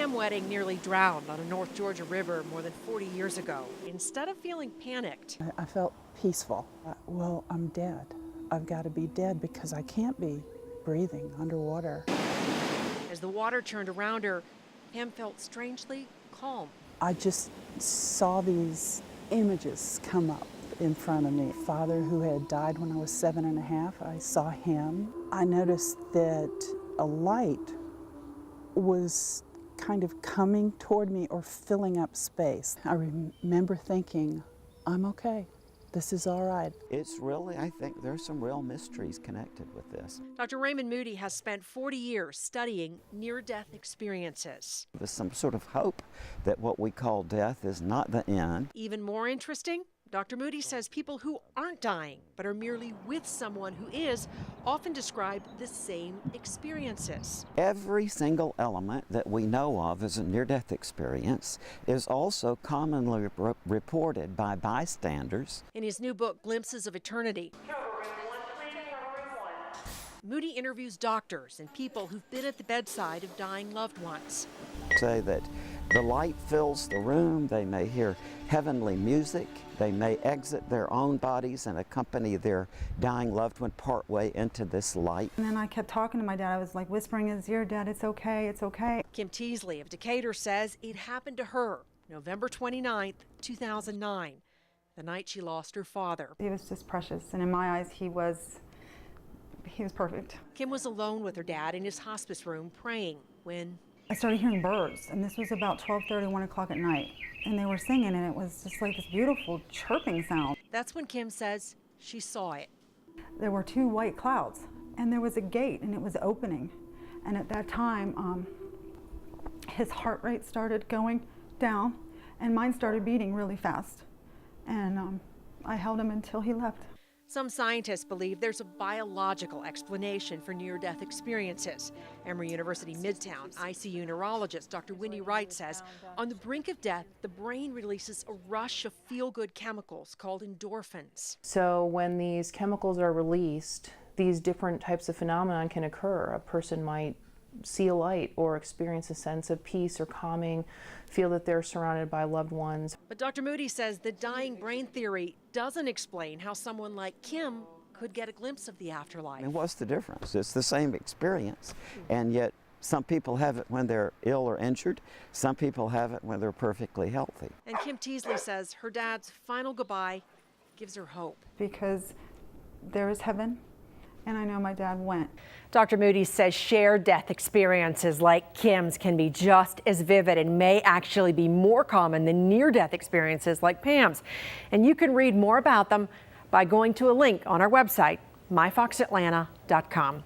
Pam Wedding nearly drowned on a North Georgia river more than 40 years ago. Instead of feeling panicked, I felt peaceful. Well, I'm dead. I've got to be dead because I can't be breathing underwater. As the water churned around her, Pam felt strangely calm. I just saw these images come up in front of me. Father who had died when I was 7.5, I saw him. I noticed that a light was kind of coming toward me or filling up space. I remember thinking, I'm okay. This is all right. It's really, I think there's some real mysteries connected with this. Dr. Raymond Moody has spent 40 years studying near-death experiences. There's some sort of hope that what we call death is not the end. Even more interesting, Dr. Moody says people who aren't dying but are merely with someone who is often describe the same experiences. Every single element that we know of as a near-death experience is also commonly reported by bystanders. In his new book, Glimpses of Eternity, Moody interviews doctors and people who've been at the bedside of dying loved ones. Say that the light fills the room, they may hear heavenly music, they may exit their own bodies and accompany their dying loved one partway into this light. And then I kept talking to my dad. I was like whispering in his ear, Dad, it's okay, it's okay. Kim Teasley of Decatur says it happened to her November 29th, 2009, the night she lost her father. He was just precious, and in my eyes, he was perfect. Kim was alone with her dad in his hospice room praying when I started hearing birds, and this was about 12:30, 1 o'clock at night, and they were singing, and it was just like this beautiful chirping sound. That's when Kim says she saw it. There were 2 white clouds, and there was a gate, and it was opening, and at that time, his heart rate started going down, and mine started beating really fast, and I held him until he left. Some scientists believe there's a biological explanation for near-death experiences. Emory University Midtown ICU neurologist Dr. Wendy Wright says on the brink of death, the brain releases a rush of feel-good chemicals called endorphins. So when these chemicals are released, these different types of phenomena can occur. A person might see a light or experience a sense of peace or calming, feel that they're surrounded by loved ones. But Dr. Moody says the dying brain theory doesn't explain how someone like Kim could get a glimpse of the afterlife. And what's the difference? It's the same experience, and yet some people have it when they're ill or injured, some people have it when they're perfectly healthy. And Kim Teasley says her dad's final goodbye gives her hope. Because there is heaven, and I know my dad went. Dr. Moody says shared death experiences like Kim's can be just as vivid and may actually be more common than near-death experiences like Pam's. And you can read more about them by going to a link on our website, myfoxatlanta.com.